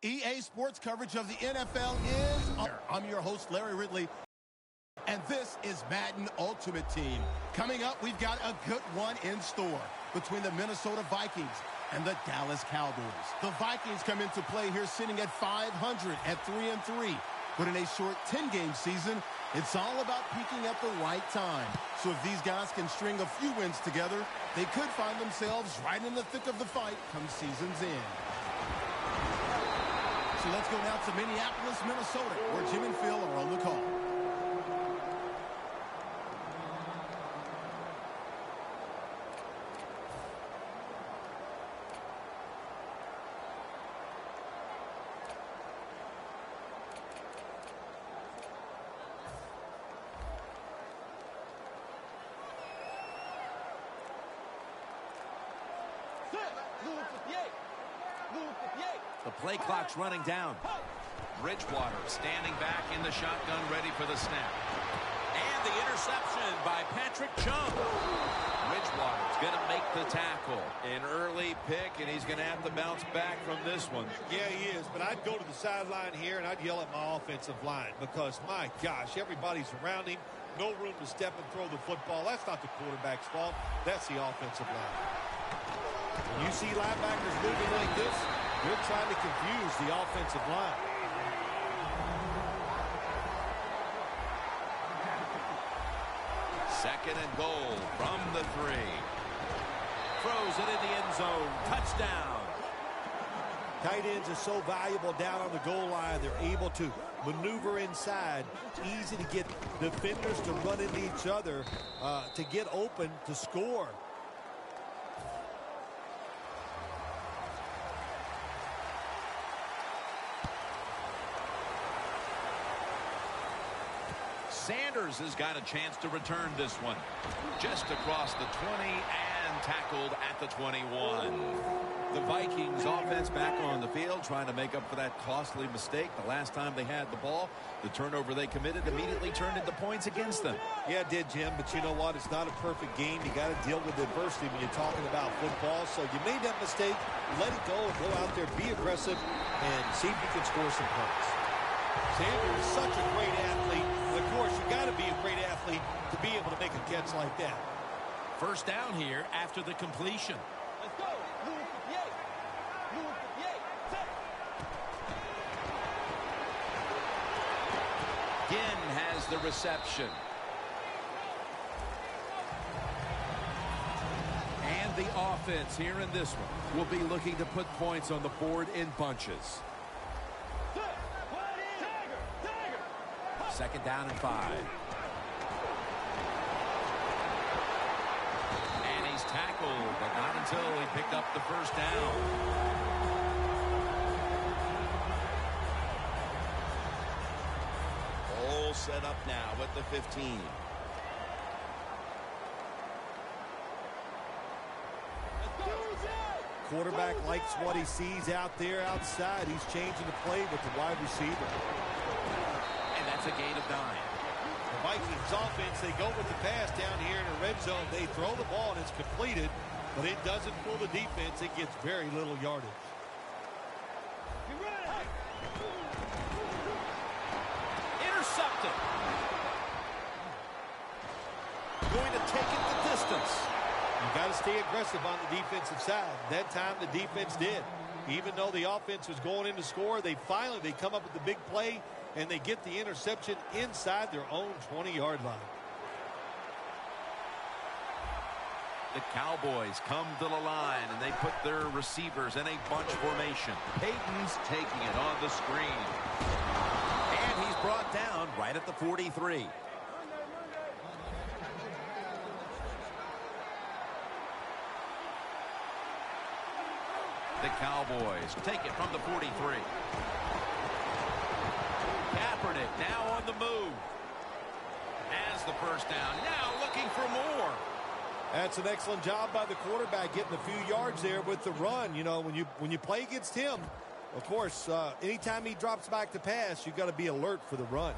EA Sports coverage of the NFL is... I'm your host, Larry Ridley, and this is Madden Ultimate Team. Coming up, we've got a good one in store between the Minnesota Vikings and the Dallas Cowboys. The Vikings come into play here sitting at 500 at 3-3. But in a short 10-game season, it's all about peaking at the right time. So if these guys can string a few wins together, they could find themselves right in the thick of the fight come season's end. So let's go now to Minneapolis, Minnesota, where Jim and Phil are on the call. The play clock's running down. Bridgewater standing back in the shotgun, ready for the snap. And the interception by Patrick Chung. Bridgewater's going to make the tackle. An early pick, and he's going to have to bounce back from this one. Yeah, he is, but I'd go to the sideline here, and I'd yell at my offensive line because, my gosh, everybody's around him. No room to step and throw the football. That's not the quarterback's fault. That's the offensive line. When you see linebackers moving like this, you're trying to confuse the offensive line. Second and goal from the 3. Throws it in the end zone. Touchdown. Tight ends are so valuable down on the goal line. They're able to maneuver inside. Easy to get defenders to run into each other to get open to score. Sanders has got a chance to return this one. Just across the 20 and tackled at the 21. The Vikings offense back on the field trying to make up for that costly mistake. The last time they had the ball, the turnover they committed immediately turned into points against them. Yeah, it did, Jim, but you know what? It's not a perfect game. You got to deal with adversity when you're talking about football. So you made that mistake, let it go, and go out there, be aggressive, and see if you can score some points. Sanders is such a great athlete. Of course, you got to be a great athlete to be able to make a catch like that. First down here after the completion. Let's go. Ginn has the reception. And the offense here in this one will be looking to put points on the board in bunches. Second down and 5. And he's tackled, but not until he picked up the first down. All set up now at the 15. Quarterback likes what he sees out there outside. He's changing the play with the wide receiver. That's a gain of 9. The Vikings offense, they go with the pass down here in the red zone. They throw the ball, and it's completed, but it doesn't fool the defense. It gets very little yardage. Intercepted. Going to take it the distance. You got to stay aggressive on the defensive side. That time the defense did. Even though the offense was going in to score, they come up with the big play, and they get the interception inside their own 20-yard line. The Cowboys come to the line, and they put their receivers in a bunch formation. Payton's taking it on the screen. And he's brought down right at the 43. The Cowboys take it from the 43. Kaepernick now on the move. Has the first down. Now looking for more. That's an excellent job by the quarterback, getting a few yards there with the run. You know, when you play against him, of course, anytime he drops back to pass, you've got to be alert for the run.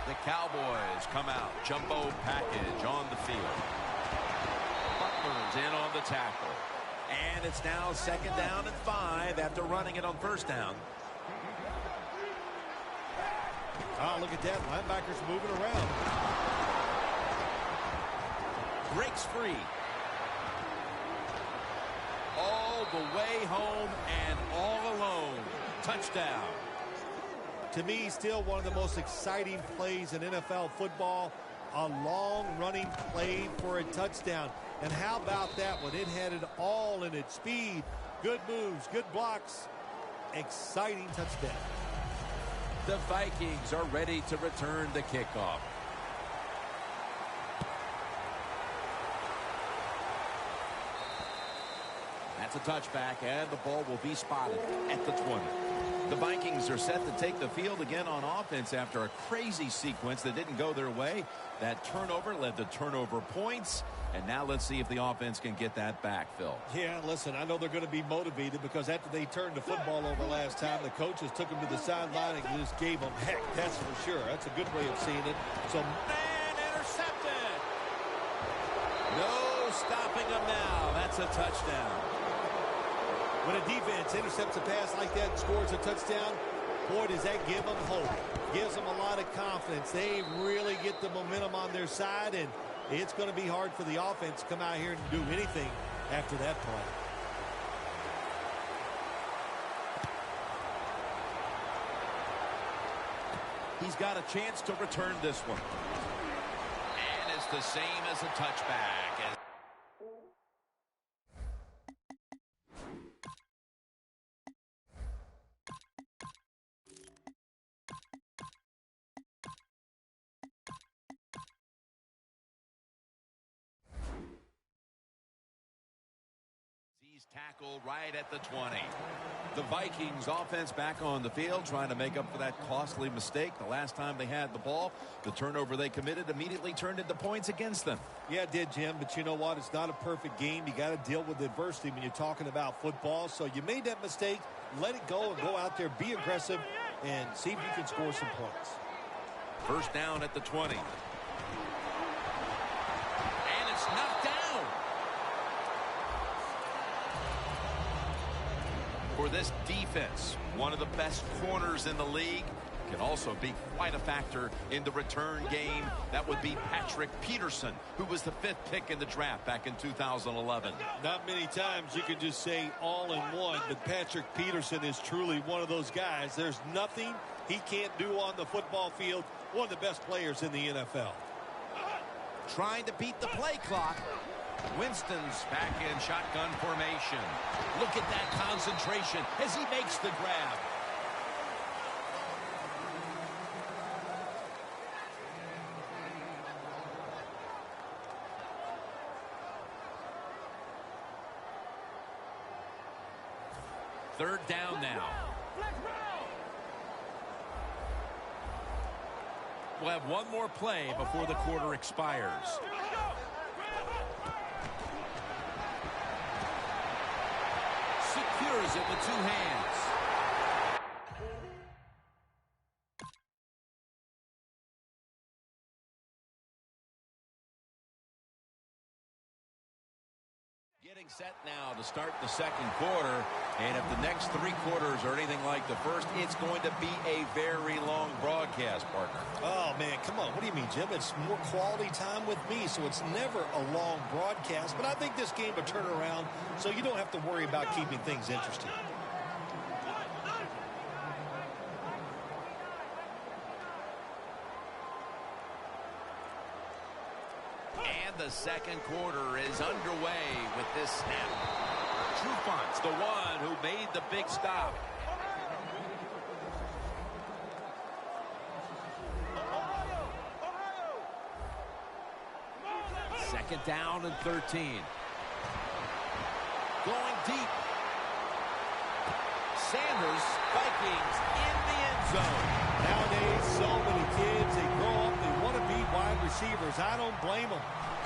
The Cowboys come out. Jumbo package on the field. Butler's in on the tackle. And it's now 2nd down and 5 after running it on 1st down. Oh, look at that. Linebacker's moving around. Breaks free. All the way home and all alone. Touchdown. To me, still one of the most exciting plays in NFL football. A long-running play for a touchdown. And how about that one? It had it all in its speed. Good moves, good blocks. Exciting touchdown. The Vikings are ready to return the kickoff. That's a touchback, and the ball will be spotted at the 20. The Vikings are set to take the field again on offense after a crazy sequence that didn't go their way. That turnover led to turnover points. And now let's see if the offense can get that back, Phil. Yeah, listen, I know they're going to be motivated because after they turned the football over last time, the coaches took them to the sideline and just gave them heck, that's for sure. That's a good way of seeing it. So, man, intercepted. No stopping them now. That's a touchdown. When a defense intercepts a pass like that and scores a touchdown, boy, does that give them hope. Gives them a lot of confidence. They really get the momentum on their side, and it's going to be hard for the offense to come out here and do anything after that play. He's got a chance to return this one. And it's the same as a touchback. Tackle right at the 20. The Vikings offense back on the field trying to make up for that costly mistake. The last time they had the ball, the turnover they committed immediately turned into points against them. Yeah, it did, Jim, but you know what? It's not a perfect game. You got to deal with adversity when you're talking about football. So you made that mistake. Let it go and go out there, be aggressive, and see if you can score some points. 1st down at the 20. And it's knocked down. For this defense, one of the best corners in the league, can also be quite a factor in the return game. That would be Patrick Peterson, who was the 5th pick in the draft back in 2011. Not many times you can just say all in one, but Patrick Peterson is truly one of those guys. There's nothing he can't do on the football field. One of the best players in the NFL. Trying to beat the play clock. Winston's back in shotgun formation. Look at that concentration as he makes the grab. Third down now. We'll have one more play before the quarter expires. Secures it with 2 hands. Getting set now to start the 2nd quarter. And if the next 3 quarters are anything like the first, it's going to be a very long broadcast, partner. Oh, man, come on. What do you mean, Jim? It's more quality time with me, so it's never a long broadcast. But I think this game will turn around, so you don't have to worry about keeping things interesting. And the 2nd quarter is underway with this snap. Trufont's the one who made the big stop. Second down and 13. Going deep. Sanders, Vikings in the end zone. Nowadays, so many kids, they grow up, they want to be wide receivers. I don't blame them.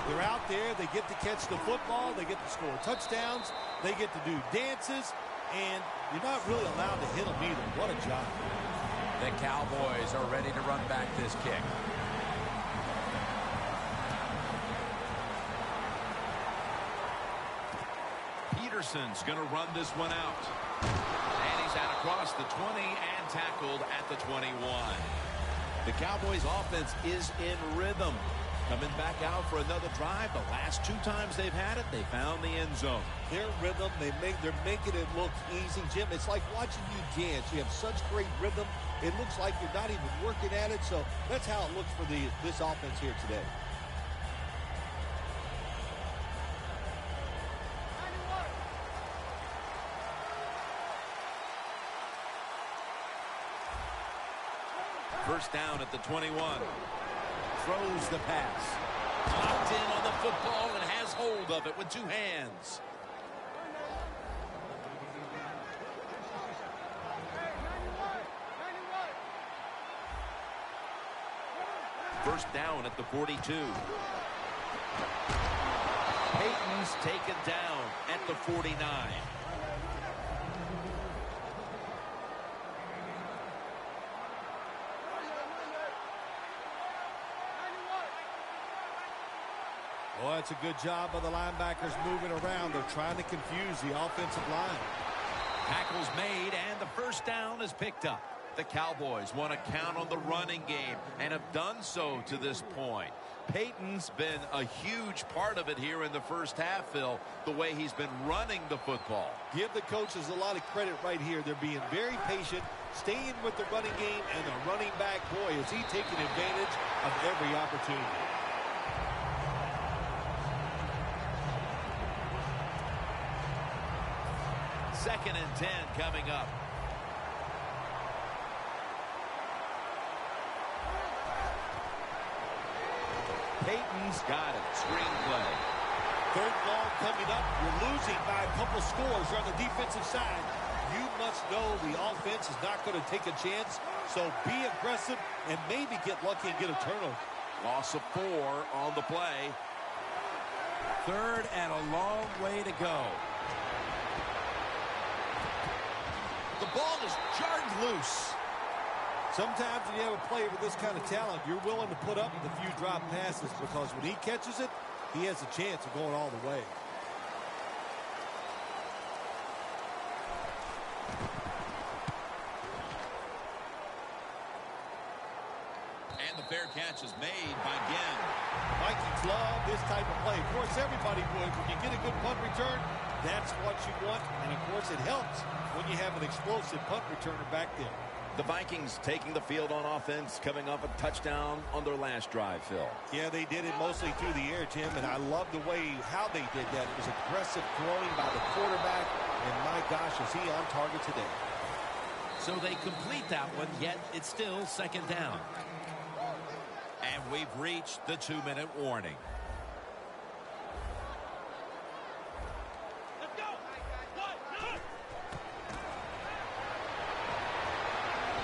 They're out there, they get to catch the football, they get to score touchdowns, they get to do dances, and you're not really allowed to hit them either. What a job. The Cowboys are ready to run back this kick. Anderson's going to run this one out. And he's out across the 20 and tackled at the 21. The Cowboys offense is in rhythm. Coming back out for another drive. The last 2 times they've had it, they found the end zone. Their rhythm, they're making it look easy, Jim. It's like watching you dance. You have such great rhythm. It looks like you're not even working at it. So that's how it looks for this offense here today. First down at the 21. Throws the pass. Locked in on the football and has hold of it with 2 hands. First down at the 42. Peyton's taken down at the 49. Well, that's a good job by the linebackers moving around. They're trying to confuse the offensive line. Tackles made, and the first down is picked up. The Cowboys want to count on the running game and have done so to this point. Peyton's been a huge part of it here in the first half, Phil, the way he's been running the football. Give the coaches a lot of credit right here. They're being very patient, staying with the running game, and the running back, boy, is he taking advantage of every opportunity. Second and 10 coming up. Peyton's got it. Screenplay. Third and long coming up. You're losing by a couple scores on the defensive side. You must know the offense is not going to take a chance, so be aggressive and maybe get lucky and get a turnover. Loss of 4 on the play. Third and a long way to go. The ball is jarred loose. Sometimes when you have a player with this kind of talent, you're willing to put up with a few drop passes because when he catches it, he has a chance of going all the way. And the fair catch is made by Ginn. Vikings love this type of play. Of course, everybody would. When you get a good punt return, that's what you want. And, of course, it helps when you have an explosive punt returner back there. The Vikings taking the field on offense, coming off a touchdown on their last drive, Phil. Yeah, they did it mostly through the air, Jim, and I love the way how they did that. It was aggressive throwing by the quarterback, and my gosh, is he on target today. So they complete that one, yet it's still second down. And we've reached the 2-minute warning.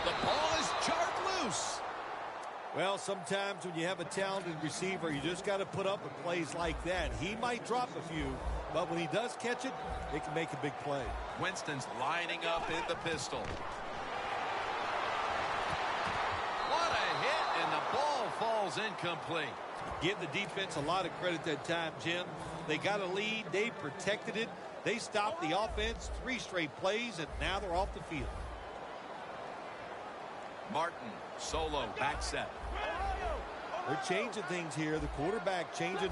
The ball is jarred loose. Well, sometimes when you have a talented receiver, you just got to put up with plays like that. He might drop a few, but when he does catch it, it can make a big play. Winston's lining up in the pistol. What a hit, and the ball falls incomplete. Give the defense a lot of credit that time, Jim. They got a lead. They protected it. They stopped the offense 3 straight plays, and now they're off the field. Martin, solo, back set. They're changing things here. The quarterback changing.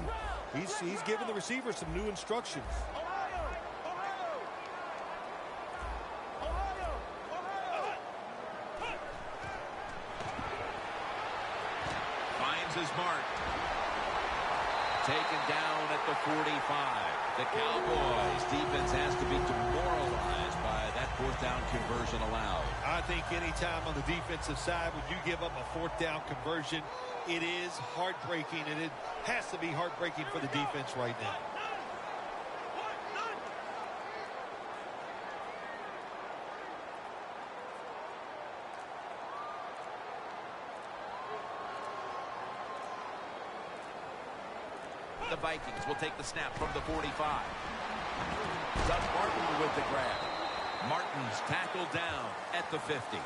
He's giving the receiver some new instructions. Finds his mark. Taken down at the 45. The Cowboys defense has to be demoralized by that 4th down conversion allowed. I think anytime on the defensive side when you give up a 4th down conversion, it is heartbreaking, and it has to be heartbreaking for the defense right now. The Vikings will take the snap from the 45. Doug Martin with the grab. Martin's tackled down at the 50.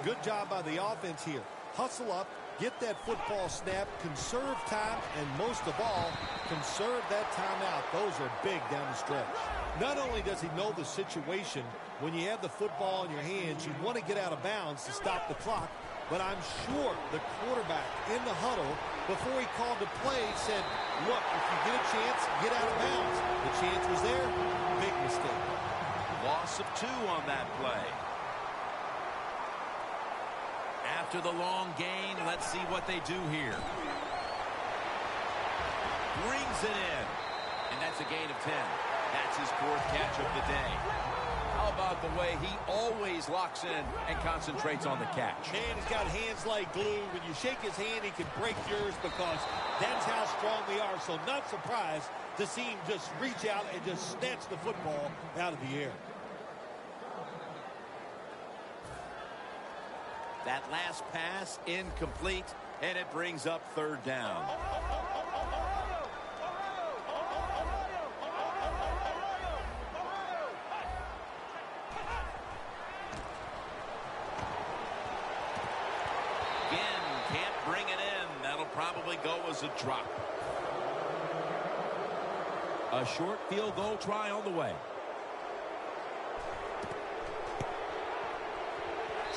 Good job by the offense here. Hustle up, get that football snap, conserve time, and most of all, conserve that timeout. Those are big down the stretch. Not only does he know the situation, when you have the football in your hands, you want to get out of bounds to stop the clock, but I'm sure the quarterback in the huddle, before he called the play, said, look, if you get a chance, get out of bounds. The chance was there. Big mistake. Loss of 2 on that play. After the long gain, let's see what they do here. Brings it in. And that's a gain of 10. That's his 4th catch of the day. How about the way he always locks in and concentrates on the catch? Man, he's got hands like glue. When you shake his hand, he can break yours because that's how strong they are. So not surprised to see him just reach out and just snatch the football out of the air. That last pass incomplete, and it brings up 3rd down. Again, can't bring it in. That'll probably go as a drop. A short field goal try on the way.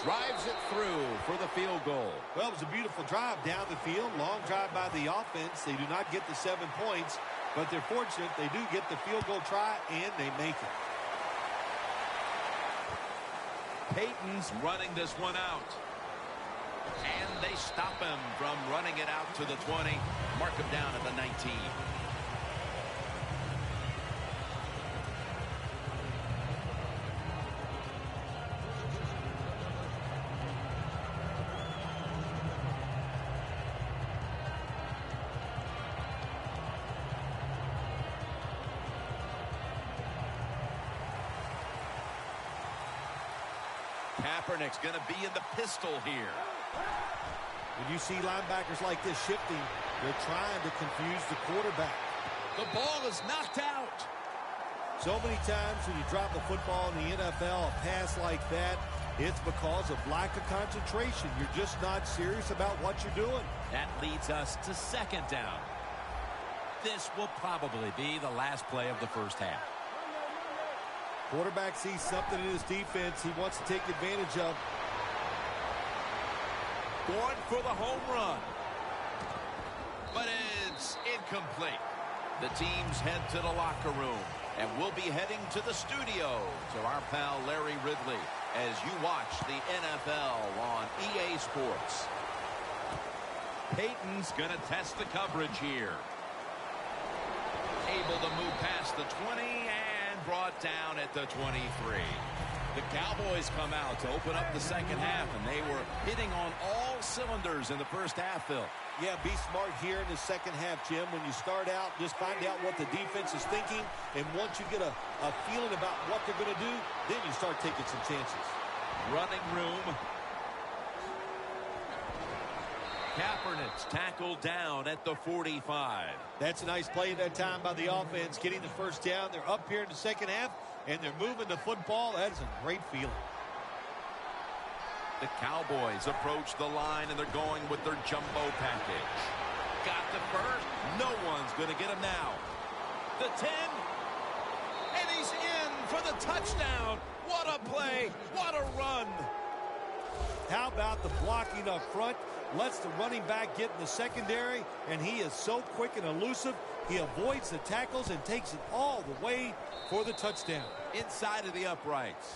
Drives it through for the field goal. Well, it was a beautiful drive down the field. Long drive by the offense. They do not get the 7 points, but they're fortunate they do get the field goal try, and they make it. Peyton's running this one out. And they stop him from running it out to the 20. Mark him down at the 19. Kaepernick's going to be in the pistol here. When you see linebackers like this shifting, they're trying to confuse the quarterback. The ball is knocked out. So many times when you drop the football in the NFL, a pass like that, it's because of lack of concentration. You're just not serious about what you're doing. That leads us to 2nd down. This will probably be the last play of the first half. Quarterback sees something in his defense he wants to take advantage of. Going for the home run. But it's incomplete. The teams head to the locker room. And we'll be heading to the studio to our pal Larry Ridley as you watch the NFL on EA Sports. Peyton's going to test the coverage here. Able to move past the 20 and brought down at the 23. The Cowboys come out to open up the second half, and they were hitting on all cylinders in the first half, Phil. Yeah, be smart here in the second half, Jim. When you start out, just find out what the defense is thinking, and once you get a feeling about what they're going to do, then you start taking some chances. Running room. Kaepernick's tackled down at the 45. That's a nice play at that time by the offense, getting the first down. They're up here in the second half, and they're moving the football. That is a great feeling. The Cowboys approach the line, and they're going with their jumbo package. Got the first. No one's going to get him now. The 10. And he's in for the touchdown. What a play. What a run. How about the blocking up front? Lets the running back get in the secondary, and he is so quick and elusive. He avoids the tackles and takes it all the way for the touchdown. Inside of the uprights.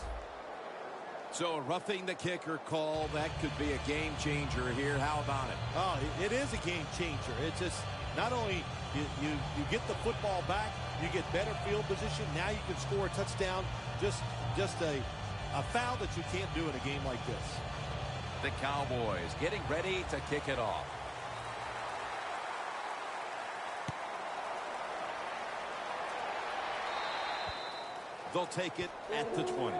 So roughing the kicker call, that could be a game changer here. How about it? Oh, it is a game changer. It's just not only you get the football back, you get better field position. Now you can score a touchdown. Just a foul that you can't do in a game like this. The Cowboys getting ready to kick it off. They'll take it at the 20.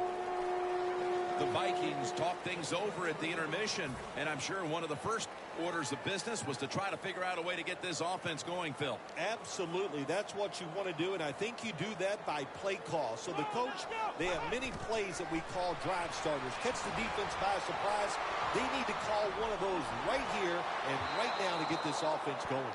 The Vikings talk things over at the intermission, and I'm sure one of the first orders of business was to try to figure out a way to get this offense going, Phil. Absolutely. That's what you want to do, and I think you do that by play call. So the coach, they have many plays that we call drive starters. Catch the defense by surprise. They need to call one of those right here and right now to get this offense going.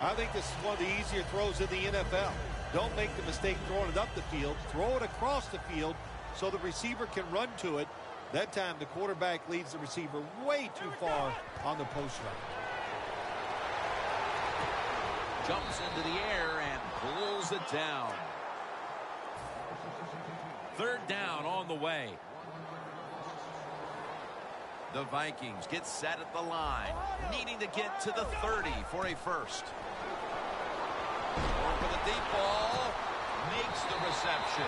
I think this is one of the easier throws in the NFL. Don't make the mistake throwing it up the field. Throw it across the field so the receiver can run to it. That time the quarterback leads the receiver way too far on the post route. Jumps into the air and pulls it down. Third down on the way. The Vikings get set at the line, needing to get to the 30 for a first. Going for the deep ball, makes the reception.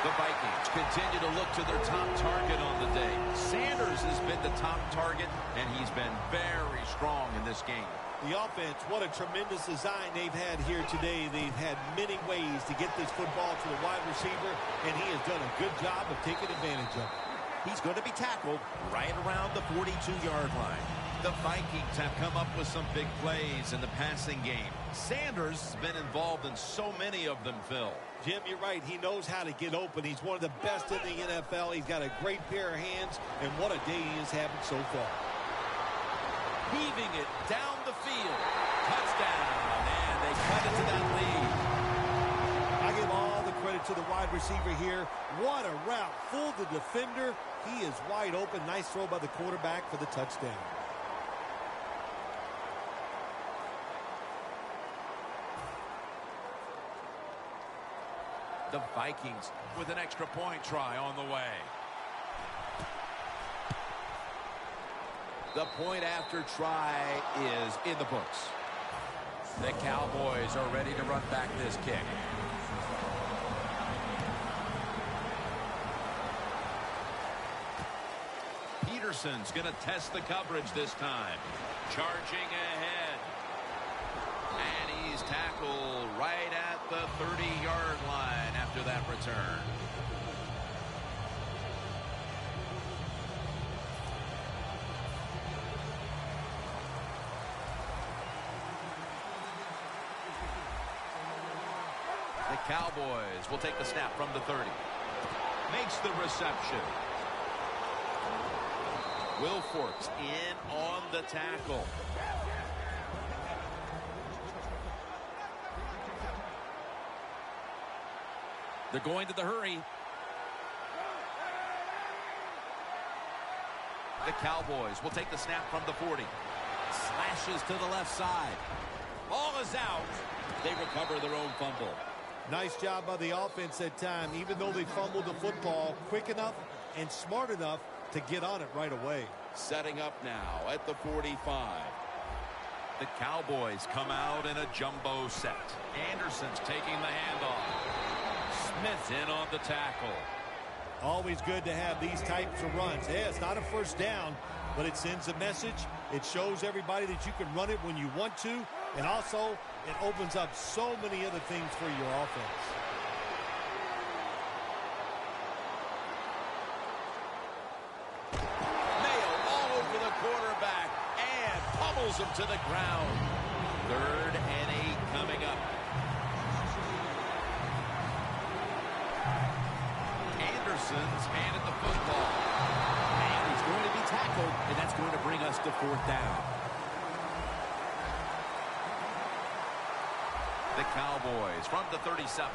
The Vikings continue to look to their top target on the day. Sanders has been the top target, and he's been very strong in this game. The offense, what a tremendous design they've had here today. They've had many ways to get this football to the wide receiver, and he has done a good job of taking advantage of it. He's going to be tackled right around the 42-yard line. The Vikings have come up with some big plays in the passing game. Sanders has been involved in so many of them, Phil. Jim, you're right. He knows how to get open. He's one of the best in the NFL. He's got a great pair of hands, and what a day he is having so far. Heaving it down the field. Touchdown, and they cut into that lead. I give all the credit to the wide receiver here. What a route. Fooled the defender. He is wide open. Nice throw by the quarterback for the touchdown. The Vikings with an extra point try on the way. The point after try is in the books. The Cowboys are ready to run back this kick. Peterson's going to test the coverage this time. Charging ahead. And he's tackled right at the 30-yard line after that return. The Cowboys will take the snap from the 30. Makes the reception. Wilfork's in on the tackle. They're going to the hurry. The Cowboys will take the snap from the 40. Slashes to the left side. Ball is out. They recover their own fumble. Nice job by the offense that time. Even though they fumbled the football, quick enough and smart enough to get on it right away. Setting up now at the 45. The Cowboys come out in a jumbo set. Anderson's taking the handoff. Smith in on the tackle. Always good to have these types of runs. Yeah, it's not a first down, but it sends a message. It shows everybody that you can run it when you want to, and also it opens up so many other things for your offense. Mayo all over the quarterback and pummels him to the ground. 3rd and 8 coming up. Anderson's handed the football. And he's going to be tackled, and that's going to bring us to 4th down. The Cowboys from the 37.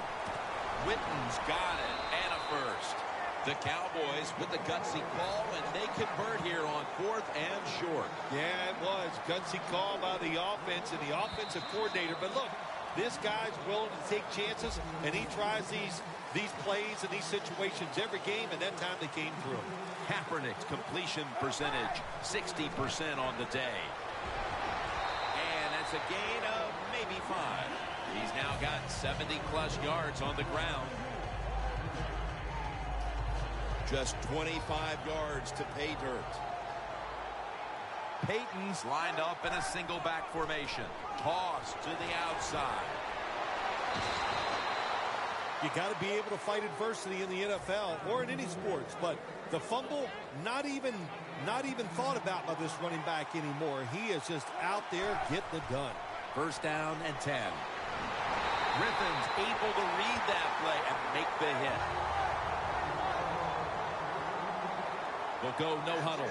Witten's got it, and a first. The Cowboys with the gutsy call, and they convert here on 4th and short. Yeah, it was. Gutsy call by the offense and the offensive coordinator. But look, this guy's willing to take chances, and he tries these plays and these situations every game, and that time they came through. Kaepernick's completion percentage, 60% on the day. And that's a gain of maybe 5. He's now got 70-plus yards on the ground. Just 25 yards to pay dirt. Peyton's lined up in a single back formation. Toss to the outside. You got to be able to fight adversity in the NFL or in any sports. But the fumble, not even thought about by this running back anymore. He is just out there getting it done. First down and 10. Griffin's able to read that play and make the hit. We'll go no huddle.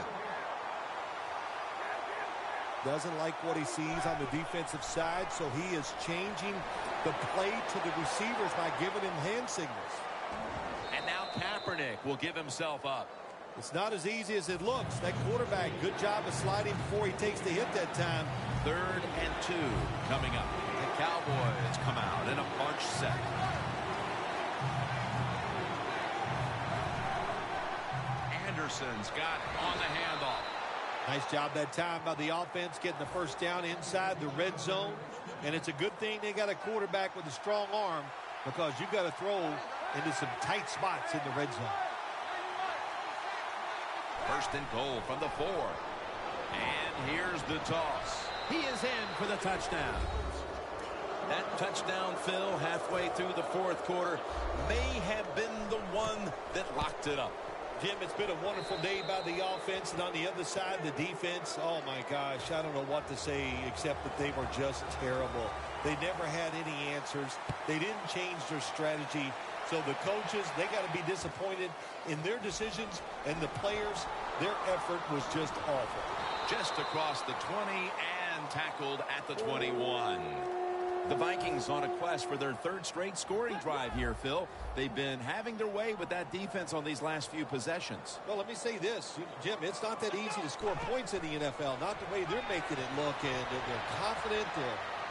Doesn't like what he sees on the defensive side, so he is changing the play to the receivers by giving him hand signals. And now Kaepernick will give himself up. It's not as easy as it looks. That quarterback, good job of sliding before he takes the hit that time. 3rd and 2 coming up. The Cowboys come out in a bunch set. Anderson's got it on the handoff. Nice job that time by the offense getting the first down inside the red zone. And it's a good thing they got a quarterback with a strong arm because you've got to throw into some tight spots in the red zone. 1st and goal from the 4. And here's the toss. He is in for the touchdown. That touchdown, Phil, halfway through the 4th quarter, may have been the one that locked it up. Jim, it's been a wonderful day by the offense, and on the other side, the defense, oh my gosh, I don't know what to say except that they were just terrible. They never had any answers. They didn't change their strategy. So the coaches, they got to be disappointed in their decisions, and the players, their effort was just awful. Just across the 20 and tackled at the 21. The Vikings on a quest for their 3rd straight scoring drive here, Phil. They've been having their way with that defense on these last few possessions. Well, let me say this, Jim, it's not that easy to score points in the NFL, not the way they're making it look, and they're confident,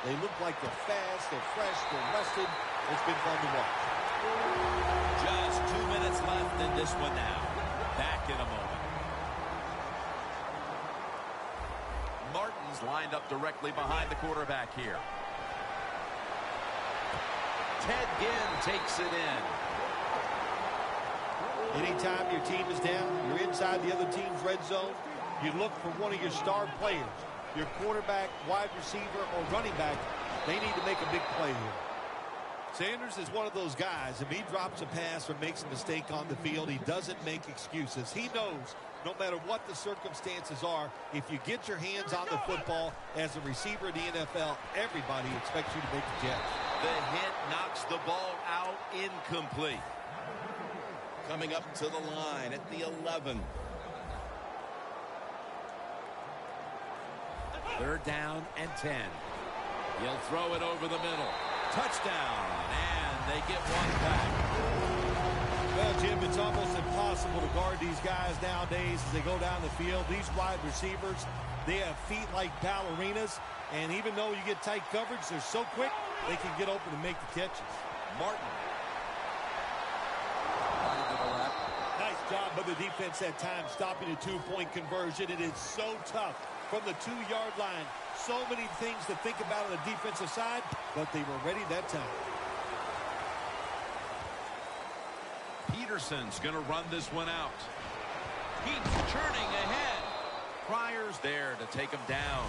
they look like they're fast, they're fresh, they're rested. It's been fun to watch. Just 2 minutes left in this one now. Back in a moment. Martin's lined up directly behind the quarterback here. Ted Ginn takes it in. Anytime your team is down, you're inside the other team's red zone, you look for one of your star players, your quarterback, wide receiver, or running back. They need to make a big play here. Sanders is one of those guys. If he drops a pass or makes a mistake on the field, he doesn't make excuses. He knows no matter what the circumstances are, if you get your hands on the football as a receiver in the NFL, everybody expects you to make the catch. The hit knocks the ball out incomplete. Coming up to the line at the 11. 3rd down and 10. He'll throw it over the middle. Touchdown, and they get one back. Well, Jim, it's almost impossible to guard these guys nowadays as they go down the field. These wide receivers, they have feet like ballerinas, and even though you get tight coverage, they're so quick, they can get open and make the catches. Martin. Nice job by the defense that time, stopping a 2-point conversion. It is so tough from the 2-yard line. So many things to think about on the defensive side, but they were ready that time. Peterson's going to run this one out. He's churning ahead. Pryor's there to take him down.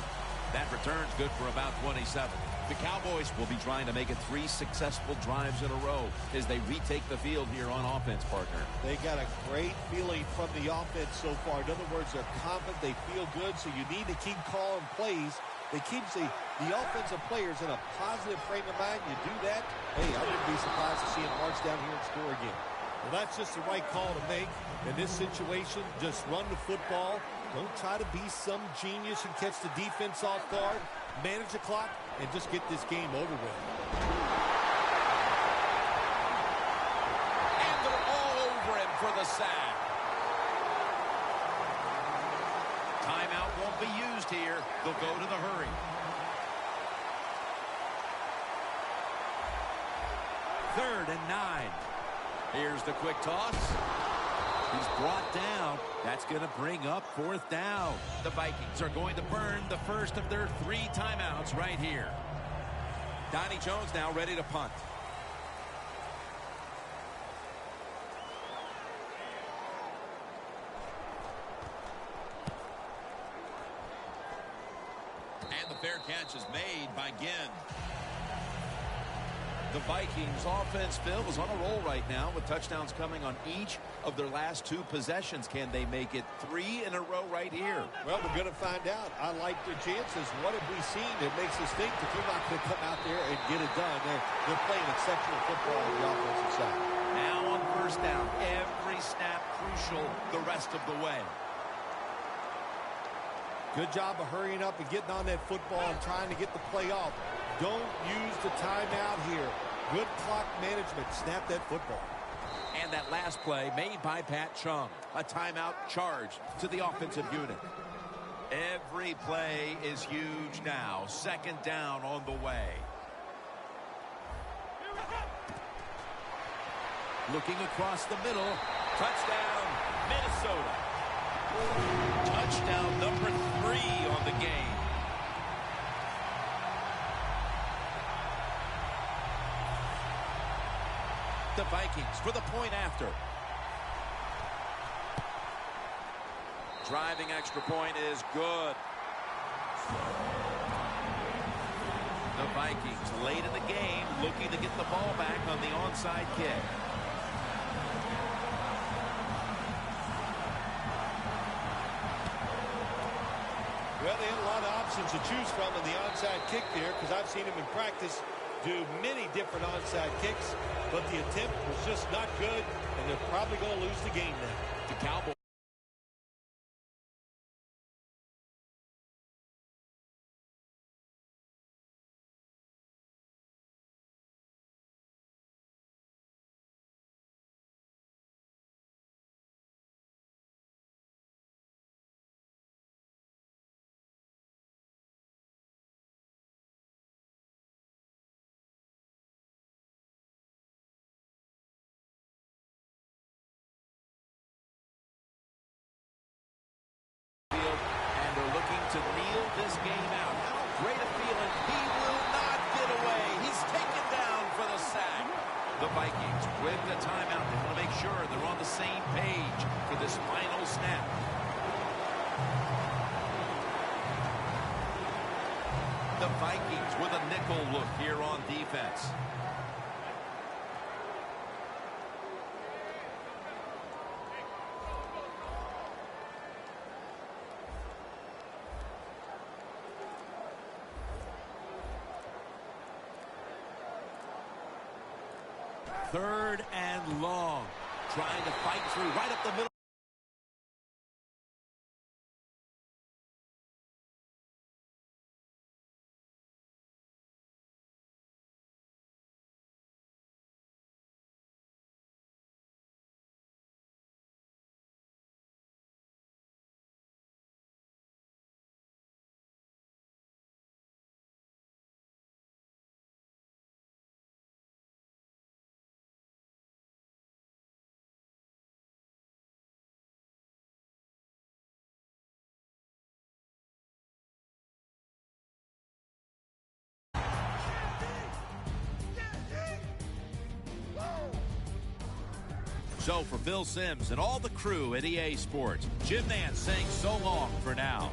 That return's good for about 27. The Cowboys will be trying to make it 3 successful drives in a row as they retake the field here on offense, partner. They got a great feeling from the offense so far. In other words, they're confident, they feel good, so you need to keep calling plays. They keep the offensive players in a positive frame of mind. You do that, hey, I wouldn't be surprised to see them march down here and score again. Well, that's just the right call to make. In this situation, just run the football. Don't try to be some genius and catch the defense off guard. Manage the clock and just get this game over with. And they're all over him for the sack. Timeout won't be used here. They'll go to the hurry. Third and 9. Here's the quick toss. He's brought down. That's going to bring up 4th down. The Vikings are going to burn the first of their 3 timeouts right here. Donnie Jones now ready to punt. And the fair catch is made by Ginn. The Vikings offense, Phil, is on a roll right now with touchdowns coming on each of their last 2 possessions. Can they make it 3 in a row right here? Well, we're going to find out. I like their chances. What have we seen that makes us think that they're not going to come out there and get it done? They're playing exceptional football on the offensive side. Now on first down, every snap crucial the rest of the way. Good job of hurrying up and getting on that football and trying to get the play off. Don't use the timeout here. Good clock management. Snap that football. And that last play made by Pat Chung. A timeout charged to the offensive unit. Every play is huge now. 2nd down on the way. Looking across the middle. Touchdown, Minnesota. Touchdown number 3 on the game. The Vikings for the point after. Driving extra point is good. The Vikings late in the game looking to get the ball back on the onside kick. Well, they had a lot of options to choose from in the onside kick there because I've seen him in practice do many different onside kicks, but the attempt was just not good, and they're probably going to lose the game now. The Cowboys. To kneel this game out. How great a feeling. He will not get away. He's taken down for the sack. The Vikings with the timeout. They want to make sure they're on the same page for this final snap. The Vikings with a nickel look here on defense. Third and long. Trying to fight through right up the middle. So for Phil Simms and all the crew at EA Sports, Jim Nance saying so long for now.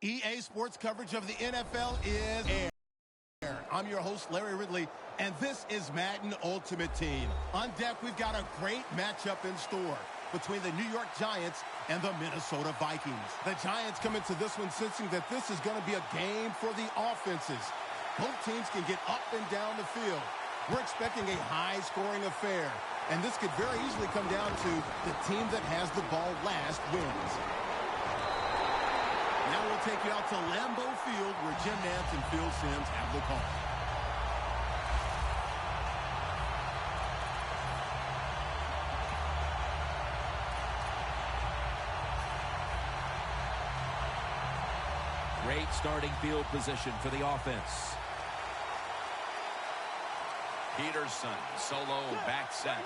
EA Sports coverage of the NFL is air. I'm your host, Larry Ridley, and this is Madden Ultimate Team. On deck, we've got a great matchup in store between the New York Giants and the Minnesota Vikings. The Giants come into this one sensing that this is going to be a game for the offenses. Both teams can get up and down the field. We're expecting a high-scoring affair, and this could very easily come down to the team that has the ball last wins. Now we'll take you out to Lambeau Field where Jim Nantz and Phil Simms have the call. Great starting field position for the offense. Peterson, solo back set.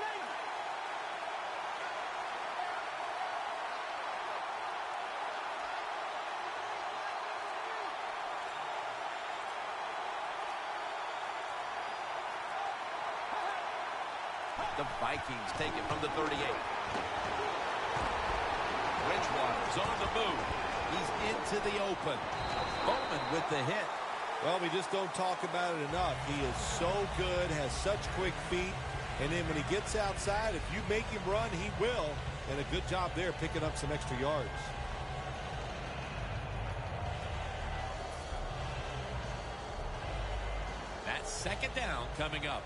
The Vikings take it from the 38. Bridgewater's on the move. He's into the open. Bowman with the hit. Well, we just don't talk about it enough. He is so good, has such quick feet, and then when he gets outside, if you make him run, he will. And a good job there picking up some extra yards. That's second down coming up.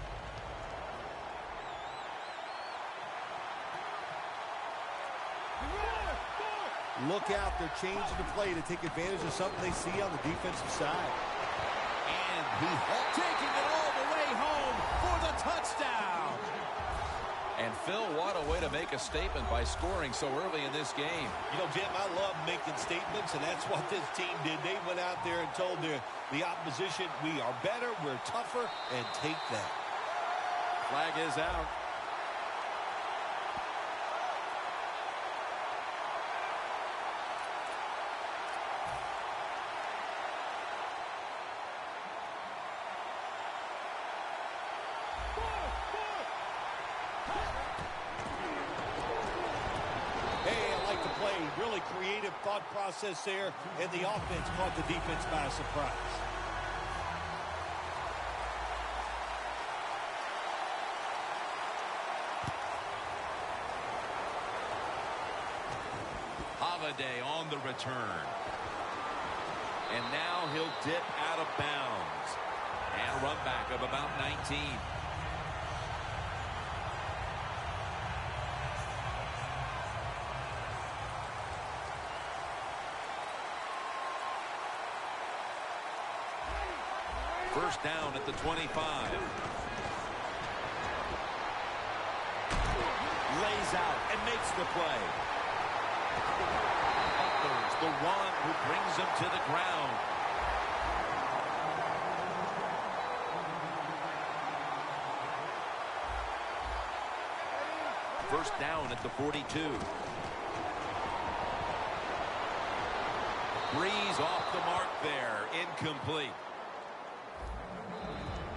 Look out, they're changing the play to take advantage of something they see on the defensive side. And he taking it all the way home for the touchdown. And Phil, what a way to make a statement by scoring so early in this game. You know, Jim, I love making statements, and that's what this team did. They went out there and told the opposition, we are better, we're tougher, and take that. Flag is out. Really creative thought process there, and the offense caught the defense by surprise. Holiday on the return. And now he'll dip out of bounds. And a run back of about 19. First down at the 25. Lays out and makes the play. Butler's the one who brings him to the ground. First down at the 42. Breeze off the mark there. Incomplete.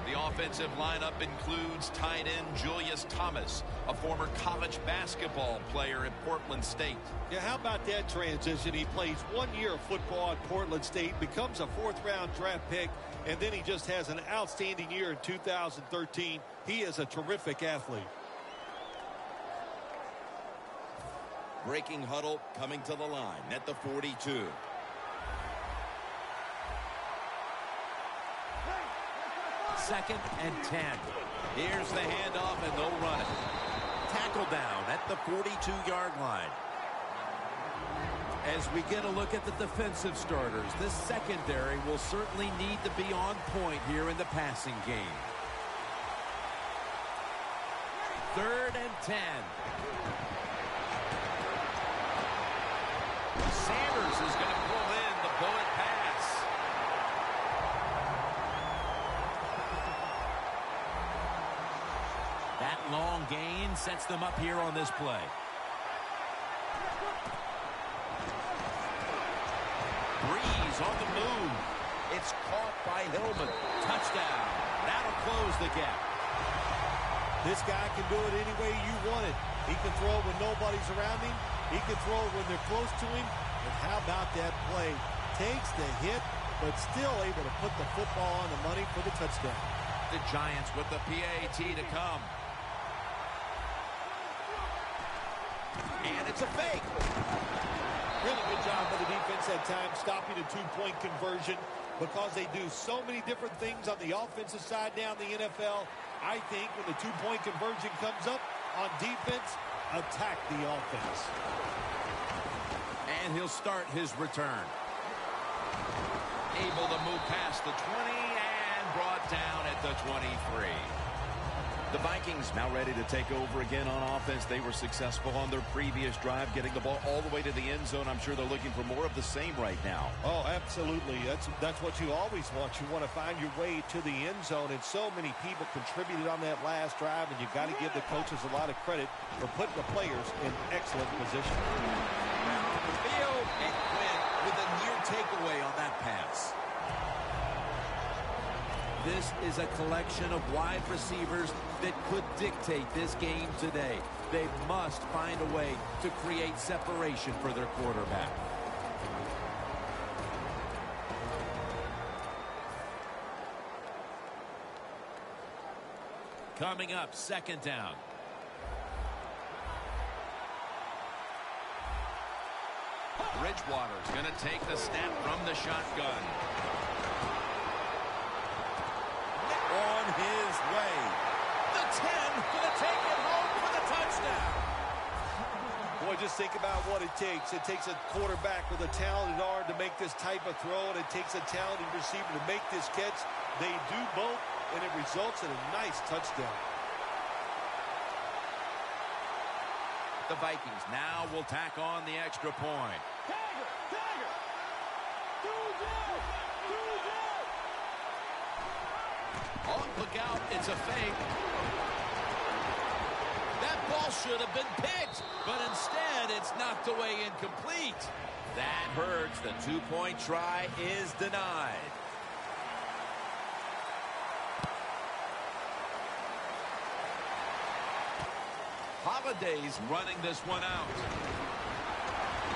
The offensive lineup includes tight end Julius Thomas, a former college basketball player at Portland State. Yeah, how about that transition? He plays 1 year of football at Portland State, becomes a fourth-round draft pick, and then he just has an outstanding year in 2013. He is a terrific athlete. Breaking huddle coming to the line at the 42. Second and 10. Here's the handoff, and they'll run it. Tackle down at the 42-yard line. As we get a look at the defensive starters, this secondary will certainly need to be on point here in the passing game. Third and 10. Sanders is going to pull in the bullet pass. That long gain sets them up here on this play. Breeze on the move. It's caught by Hillman. Touchdown. That'll close the gap. This guy can do it any way you want it. He can throw when nobody's around him. He can throw when they're close to him. And how about that play? takes the hit, but still able to put the football on the money for the touchdown. The Giants with the PAT to come. And it's a fake. Really good job by the defense that time, stopping a two-point conversion because they do so many different things on the offensive side now in the NFL. I think when the two-point conversion comes up on defense, attack the offense. And he'll start his return. Able to move past the 20 and brought down at the 23. The Vikings now ready to take over again on offense. They were successful on their previous drive, getting the ball all the way to the end zone. I'm sure they're looking for more of the same right now. Oh, absolutely. That's what you always want. You want to find your way to the end zone, and so many people contributed on that last drive, and you've got to give the coaches a lot of credit for putting the players in excellent position. Now on the field, and Quinn with a near takeaway on that pass. This is a collection of wide receivers that could dictate this game today. They must find a way to create separation for their quarterback. Coming up, second down. Bridgewater's going to take the snap from the shotgun. On his way. The 10 going to take it home for the touchdown. Boy, just think about what it takes. It takes a quarterback with a talented arm to make this type of throw, and it takes a talented receiver to make this catch. They do both, and it results in a nice touchdown. The Vikings now will tack on the extra point. Oh, look out, it's a fake. That ball should have been picked, but instead it's knocked away incomplete. That hurts. The two-point try is denied. Holiday's running this one out.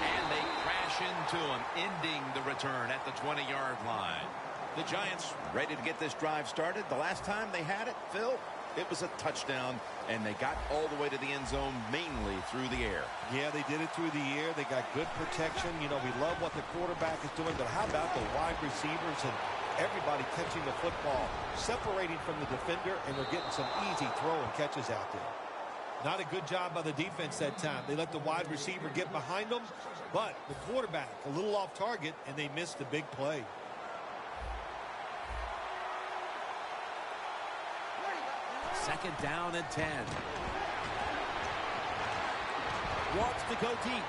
And they crash into him, ending the return at the 20-yard line. The Giants ready to get this drive started. The last time they had it, Phil, it was a touchdown, and they got all the way to the end zone mainly through the air. Yeah, they did it through the air. They got good protection. You know, we love what the quarterback is doing, but how about the wide receivers and everybody catching the football, separating from the defender, and they're getting some easy throw and catches out there. Not a good job by the defense that time. They let the wide receiver get behind them, but the quarterback a little off target, and they missed the big play. Second down and 10. Wants to go deep.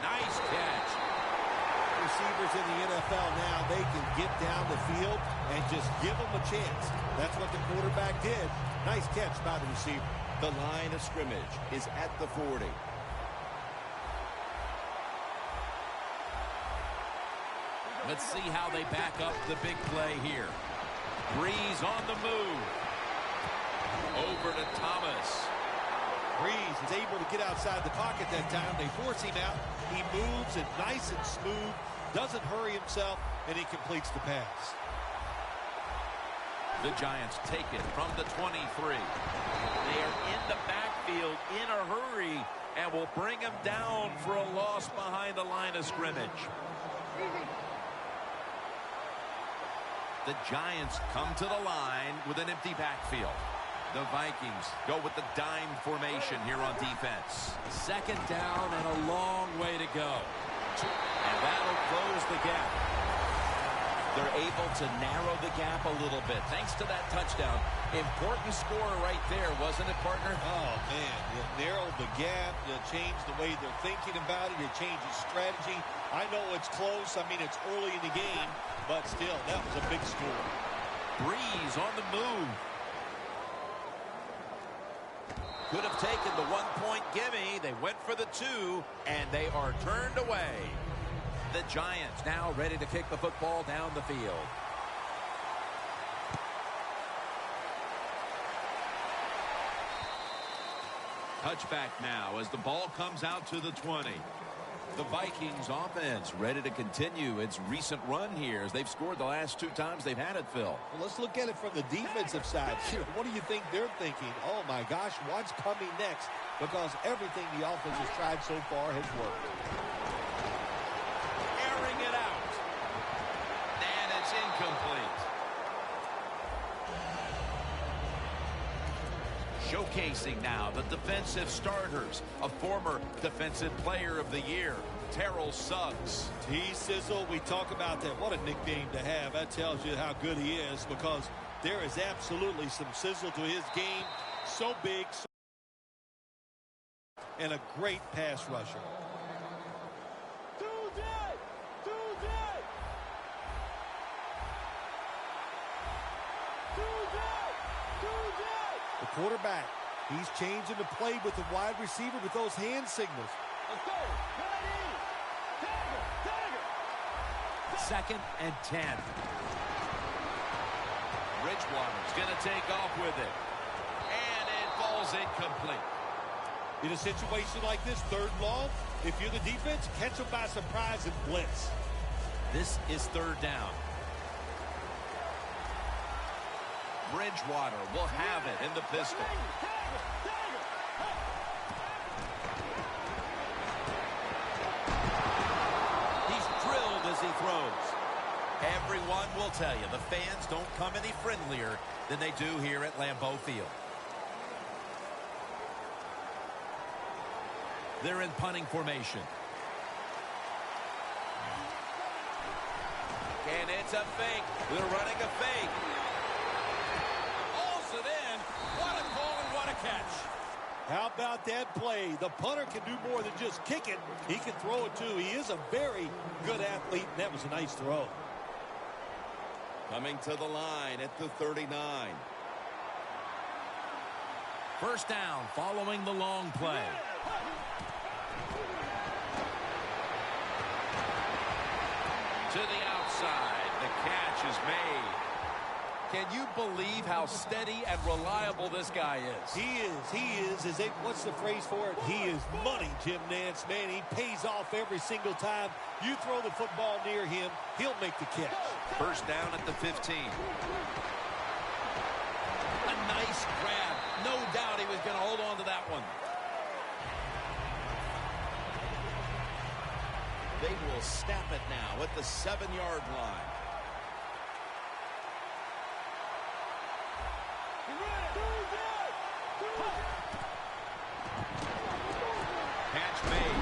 Nice catch. Receivers in the NFL now, they can get down the field and just give them a chance. That's what the quarterback did. Nice catch by the receiver. The line of scrimmage is at the 40. Let's see how they back up the big play here. Breeze on the move. Over to Thomas. Breeze is able to get outside the pocket that time. They force him out. He moves it nice and smooth, doesn't hurry himself, and he completes the pass. The Giants take it from the 23. They are in the backfield in a hurry and will bring him down for a loss behind the line of scrimmage. The Giants come to the line with an empty backfield. The Vikings go with the dime formation here on defense. Second down and a long way to go. And that'll close the gap. They're able to narrow the gap a little bit thanks to that touchdown. Important score right there, wasn't it, partner? Oh, man. You narrowed the gap. You changed the way they're thinking about it. You changed the strategy. I know it's close. I mean, it's early in the game, but still, that was a big score. Breeze on the move. Could have taken the one-point gimme. They went for the two, and they are turned away. The Giants now ready to kick the football down the field. Touchback now as the ball comes out to the 20. The Vikings offense ready to continue its recent run here as they've scored the last 2 times they've had it, Phil. Well, let's look at it from the defensive side. What do you think they're thinking? Oh, my gosh, what's coming next? Because everything the offense has tried so far has worked. Airing it out. And it's incomplete. Showcasing now the defensive starters, a former defensive player of the year, Terrell Suggs. T-Sizzle, we talk about that. What a nickname to have. That tells you how good he is, because there is absolutely some sizzle to his game. So big, and a great pass rusher. The quarterback, he's changing the play with the wide receiver with those hand signals. Let's go. Ready. Tagger. 2nd and 10. Bridgewater's going to take off with it. And it falls incomplete. In a situation like this, 3rd and long, if you're the defense, catch them by surprise and blitz. This is 3rd down. Bridgewater will have it in the pistol. He's drilled as he throws. Everyone will tell you the fans don't come any friendlier than they do here at Lambeau Field. They're in punting formation. And it's a fake. They're running a fake. It in. What a goal and what a catch. How about that play? The punter can do more than just kick it. He can throw it too. He is a very good athlete, and that was a nice throw. Coming to the line at the 39. 1st down following the long play. To the outside. The catch is made. Can you believe how steady and reliable this guy is? He is. What's the phrase for it? He is money, Jim Nance. Man, he pays off every single time. You throw the football near him, he'll make the catch. 1st down at the 15. A nice grab. No doubt he was going to hold on to that one. They will snap it now at the 7-yard line. Catch made.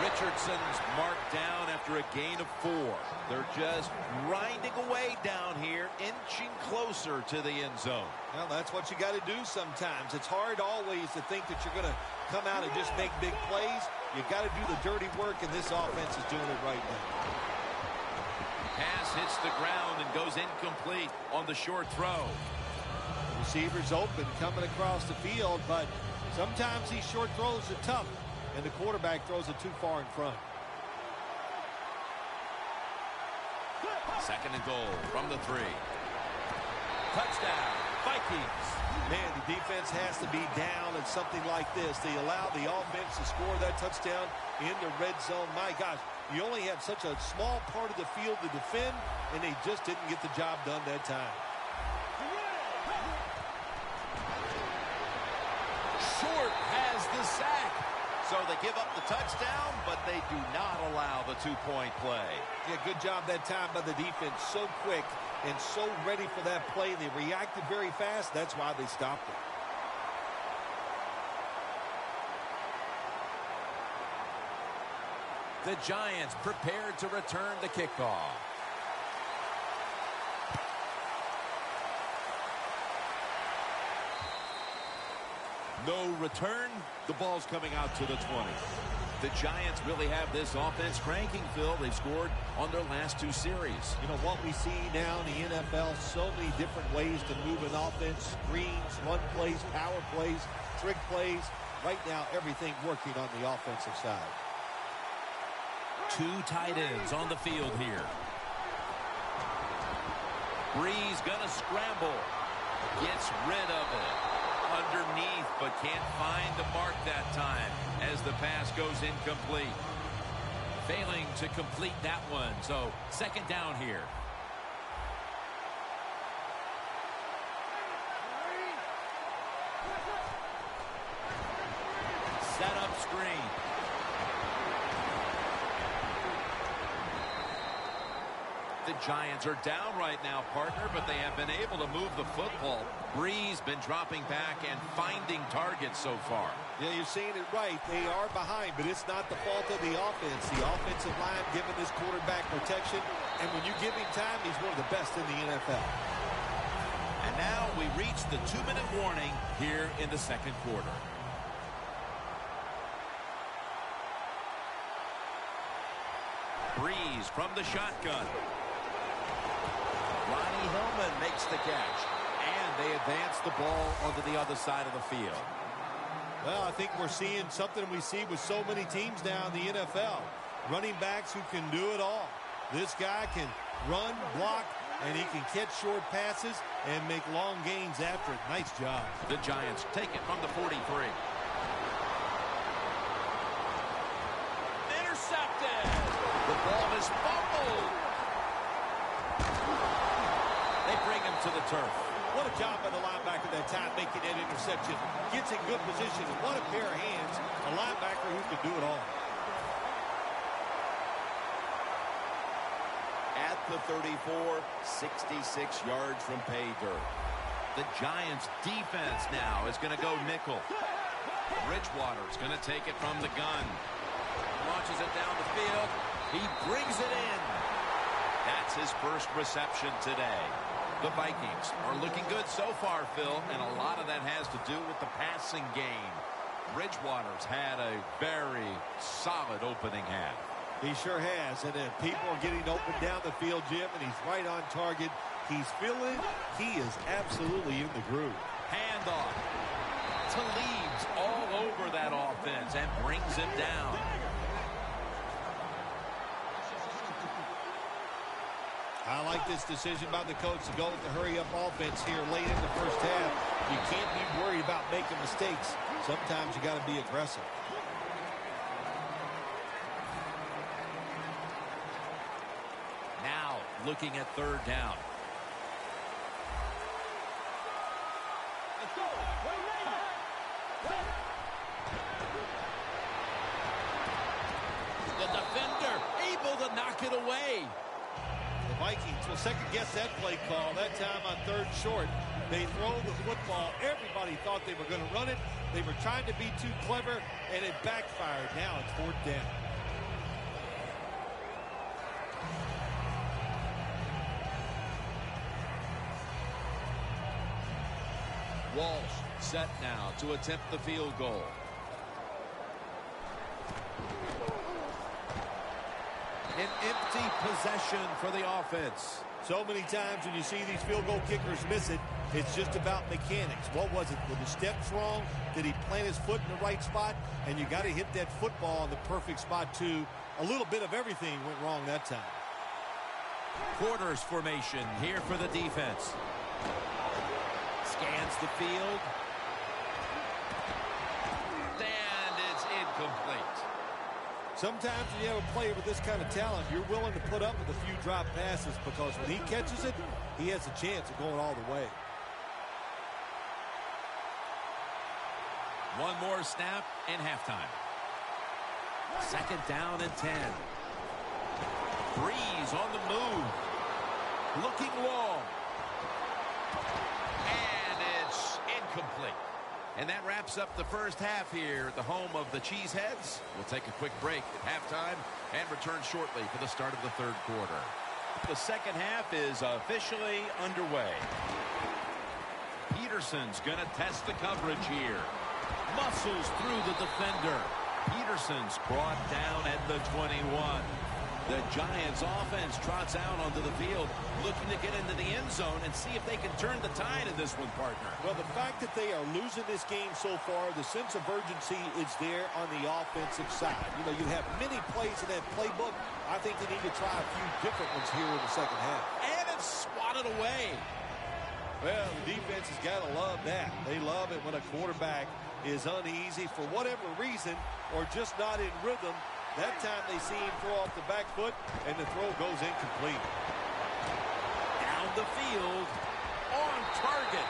Richardson's marked down after a gain of 4. They're just grinding away down here, inching closer to the end zone. Well, that's what you got to do sometimes. It's hard always to think that you're going to come out and just make big plays. You got to do the dirty work, and this offense is doing it right now. Pass hits the ground and goes incomplete on the short throw. The receiver's open coming across the field, but sometimes these short throws are tough, and the quarterback throws it too far in front. 2nd and goal from the 3. Touchdown, Vikings. Man, the defense has to be down at something like this. They allow the offense to score that touchdown in the red zone. My gosh, you only have such a small part of the field to defend, and they just didn't get the job done that time. Short has the sack. So they give up the touchdown, but they do not allow the 2-point play. Yeah, good job that time by the defense. So quick and so ready for that play. They reacted very fast. That's why they stopped it. The Giants prepared to return the kickoff. No return. The ball's coming out to the 20. The Giants really have this offense cranking, Phil. They've scored on their last 2 series. You know, what we see now in the NFL, so many different ways to move an offense. Screens, run plays, power plays, trick plays. Right now, everything working on the offensive side. 2 tight ends on the field here. Breeze gonna scramble. Gets rid of it. Underneath, but can't find the mark that time as the pass goes incomplete. Failing to complete that one. So second down here. Set up screen. The Giants are down right now, partner, but they have been able to move the football. Breeze been dropping back and finding targets so far. Yeah, you're saying it right. They are behind, but it's not the fault of the offense. The offensive line giving this quarterback protection, and when you give him time, he's one of the best in the NFL. And now we reach the 2-minute warning here in the second quarter. Breeze from the shotgun. Ronnie Hillman makes the catch. And they advance the ball onto the other side of the field. Well, I think we're seeing something we see with so many teams now in the NFL. Running backs who can do it all. This guy can run, block, and he can catch short passes and make long gains after it. Nice job. The Giants take it from the 43. Intercepted. The ball is fumbled. They bring him to the turf. What a job by the linebacker that time making that interception. Gets in good position. And what a pair of hands. A linebacker who can do it all. At the 34, 66 yards from pay dirt. The Giants defense now is going to go nickel. Bridgewater's going to take it from the gun. Launches it down the field. He brings it in. That's his first reception today. The Vikings are looking good so far, Phil, and a lot of that has to do with the passing game. Bridgewater's had a very solid opening half. He sure has, and people are getting open down the field, Jim, and he's right on target. He's feeling it. He is absolutely in the groove. Handoff. Talib's all over that offense and brings him down. I like this decision by the coach to go with the hurry-up offense here late in the first half. You can't be worried about making mistakes. Sometimes you got to be aggressive. Now looking at third down. The defender able to knock it away. The Vikings will second-guess that play call. That time on third and short, they throw the football. Everybody thought they were going to run it. They were trying to be too clever, and it backfired. Now it's fourth down. Walsh set now to attempt the field goal. An empty possession for the offense. So many times when you see these field goal kickers miss it, it's just about mechanics. What was it? Were the steps wrong? Did he plant his foot in the right spot? And you got to hit that football in the perfect spot, too. A little bit of everything went wrong that time. Quarters formation here for the defense. Scans the field. And it's incomplete. Sometimes when you have a player with this kind of talent, you're willing to put up with a few drop passes because when he catches it, he has a chance of going all the way. One more snap and halftime. Second down and 10. Breeze on the move. Looking long. And it's incomplete. And that wraps up the first half here at the home of the Cheeseheads. We'll take a quick break at halftime and return shortly for the start of the third quarter. The second half is officially underway. Peterson's going to test the coverage here. Muscles through the defender. Peterson's brought down at the 21. The Giants offense trots out onto the field, looking to get into the end zone and see if they can turn the tide in this one, partner. Well, the fact that they are losing this game so far, the sense of urgency is there on the offensive side. You know, you have many plays in that playbook. I think they need to try a few different ones here in the second half. And it's swatted away. Well, the defense has got to love that. They love it when a quarterback is uneasy for whatever reason or just not in rhythm. That time they see him throw off the back foot, and the throw goes incomplete. Down the field, on target.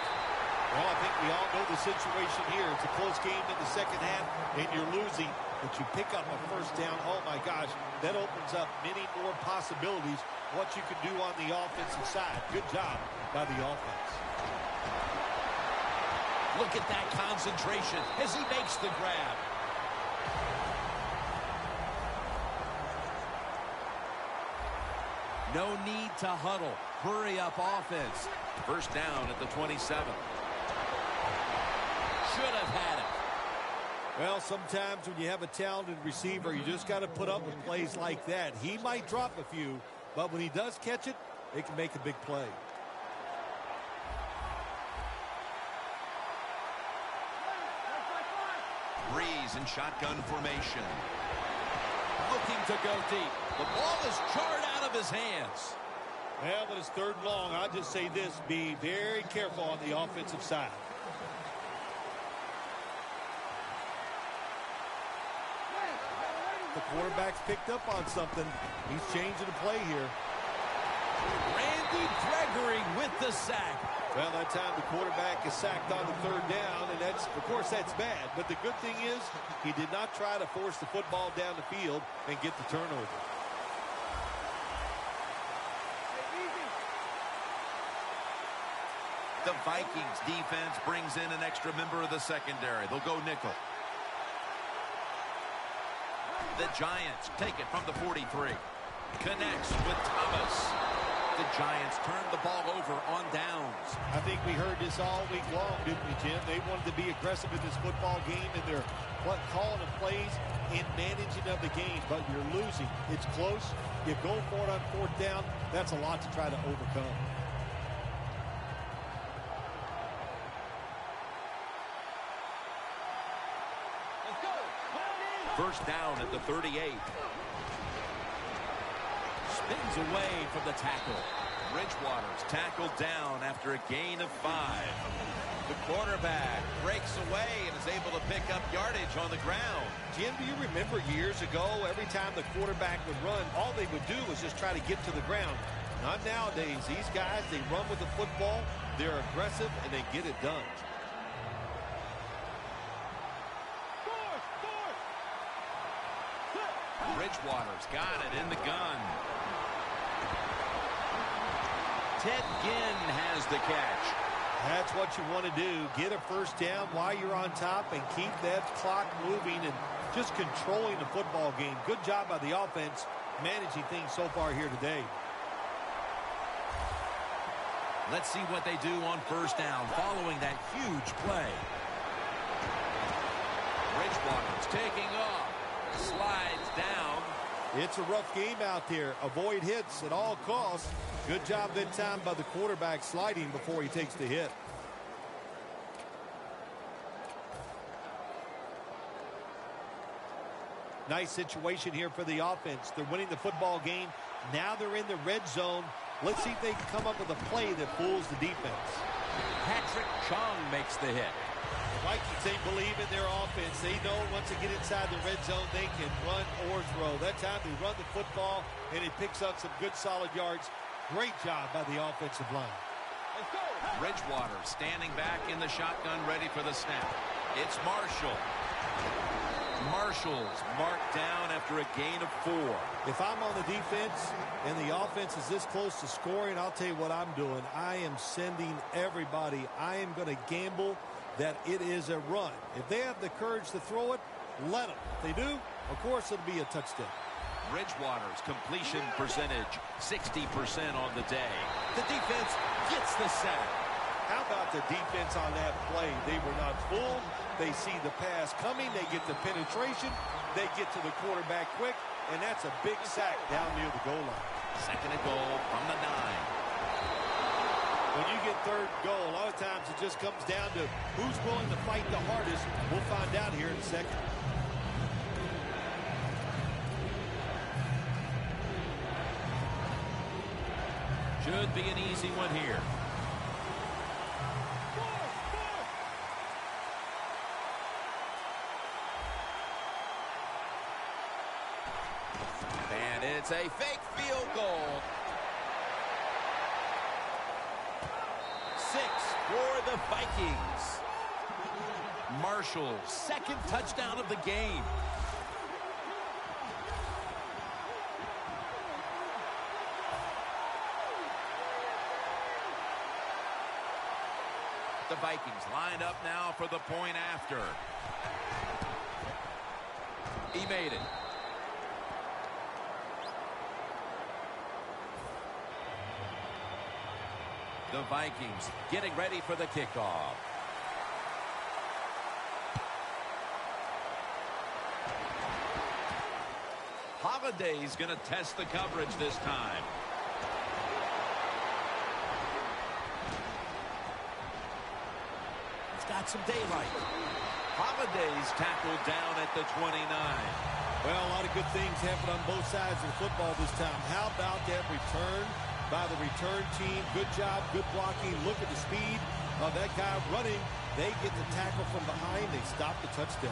Well, I think we all know the situation here. It's a close game in the second half, and you're losing, but you pick up a first down. Oh, my gosh, that opens up many more possibilities what you can do on the offensive side. Good job by the offense. Look at that concentration as he makes the grab. No need to huddle. Hurry up offense. First down at the 27. Should have had it. Well, sometimes when you have a talented receiver, you just got to put up with plays like that. He might drop a few, but when he does catch it, it can make a big play. Breeze in shotgun formation. Looking to go deep. The ball is jarred out of his hands. Well, when it's third and long, I'll just say this. Be very careful on the offensive side. The quarterback's picked up on something. He's changing the play here. Randy Gregory with the sack. Well, that time the quarterback is sacked on the third down, and that's, of course, that's bad. But the good thing is he did not try to force the football down the field and get the turnover. The Vikings defense brings in an extra member of the secondary. They'll go nickel. The Giants take it from the 43. Connects with Thomas. The Giants turn the ball over on downs. I think we heard this all week long, didn't we, Jim? They wanted to be aggressive in this football game, and they're calling the plays in managing of the game, but you're losing. It's close. You go for it on fourth down. That's a lot to try to overcome. First down at the 38. Spins away from the tackle. Bridgewater's tackled down after a gain of 5. The quarterback breaks away and is able to pick up yardage on the ground. Jim, do you remember years ago, every time the quarterback would run, all they would do was just try to get to the ground? Not nowadays. These guys, they run with the football, they're aggressive, and they get it done. Bridgewater's got it in the gun. Ted Ginn has the catch. That's what you want to do. Get a first down while you're on top and keep that clock moving and just controlling the football game. Good job by the offense managing things so far here today. Let's see what they do on first down following that huge play. Bridgewater's taking off. Slides down. It's a rough game out there. Avoid hits at all costs. Good job that time by the quarterback sliding before he takes the hit. Nice situation here for the offense. They're winning the football game. Now they're in the red zone. Let's see if they can come up with a play that fools the defense. Patrick Chung makes the hit. Vikings, they believe in their offense. They know once they get inside the red zone, they can run or throw. That time they run the football, and it picks up some good solid yards. Great job by the offensive line. Bridgewater standing back in the shotgun, ready for the snap. It's Marshall. Marshall's marked down after a gain of 4. If I'm on the defense and the offense is this close to scoring, I'll tell you what I'm doing. I am sending everybody. I am going to gamble that it is a run. If they have the courage to throw it, let them. If they do, of course it'll be a touchdown. Bridgewater's completion percentage, 60% on the day. The defense gets the sack. How about the defense on that play? They were not fooled. They see the pass coming. They get the penetration. They get to the quarterback quick, and that's a big sack down near the goal line. Second and goal from the 9. When you get third goal, a lot of times it just comes down to who's willing to fight the hardest. We'll find out here in a second. Should be an easy one here. It's a fake field goal. 6 for the Vikings. Marshall's second touchdown of the game. The Vikings lined up now for the point after. He made it. The Vikings getting ready for the kickoff. Holiday's going to test the coverage this time. It's got some daylight. Holiday's tackled down at the 29. Well, a lot of good things happen on both sides of the football this time. How about that return by the return team? Good job, good blocking. Look at the speed of that guy running. They get the tackle from behind. They stop the touchdown.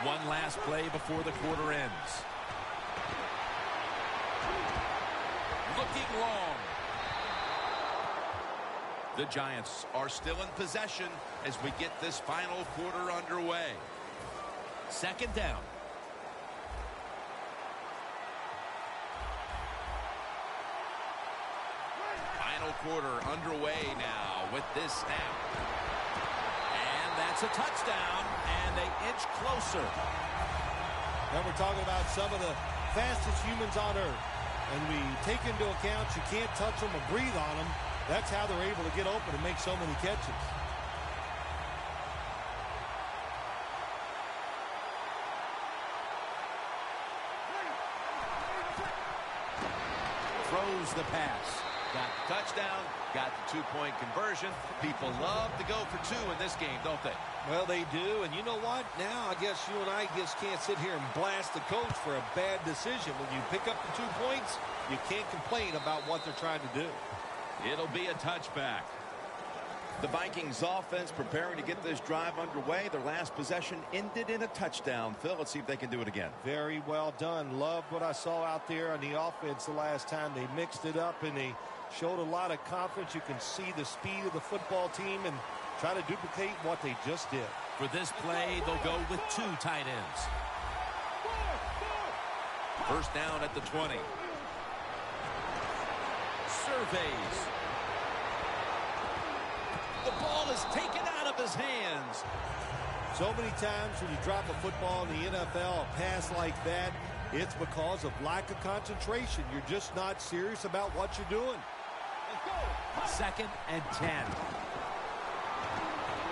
One last play before the quarter ends. Looking long. The Giants are still in possession as we get this final quarter underway. Second down. Final quarter underway now with this snap. And that's a touchdown, and they inch closer. Now we're talking about some of the fastest humans on earth. And we take into account you can't touch them or breathe on them. That's how they're able to get open and make so many catches. Throws the pass. Got the touchdown, got the two-point conversion. People love to go for two in this game, don't they? Well, they do, and you know what? Now I guess you and I just can't sit here and blast the coach for a bad decision. When you pick up the 2 points, you can't complain about what they're trying to do. It'll be a touchback. The Vikings offense preparing to get this drive underway. Their last possession ended in a touchdown. Phil, let's see if they can do it again. Very well done. Loved what I saw out there on the offense the last time. They mixed it up, and they showed a lot of confidence. You can see the speed of the football team and try to duplicate what they just did. For this play, they'll go with 2 tight ends. First down at the 20. Surveys. The ball is taken out of his hands. So many times when you drop a football in the NFL, a pass like that, it's because of lack of concentration. You're just not serious about what you're doing. Second and 10.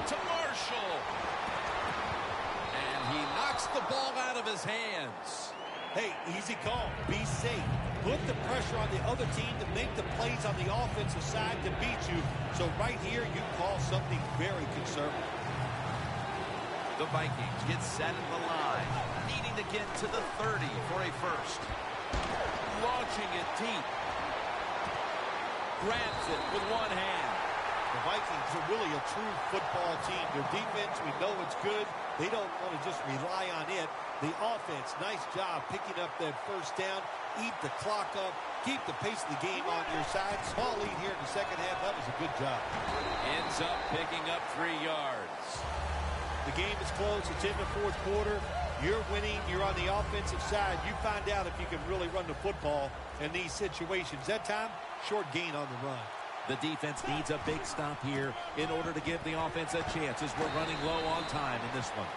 To Marshall. And he knocks the ball out of his hands. Hey, easy call. Be safe. Put the pressure on the other team to make the plays on the offensive side to beat you. So right here, you call something very conservative. The Vikings get set in the line, needing to get to the 30 for a first. Launching it deep. Grabs it with one hand. The Vikings are really a true football team. Their defense, we know it's good. They don't want to just rely on it. The offense, nice job picking up that first down. Eat the clock up. Keep the pace of the game on your side. Small lead here in the second half. That was a good job. Ends up picking up 3 yards. The game is close. It's in the fourth quarter. You're winning. You're on the offensive side. You find out if you can really run the football in these situations. That time, short gain on the run. The defense needs a big stop here in order to give the offense a chance as we're running low on time in this one.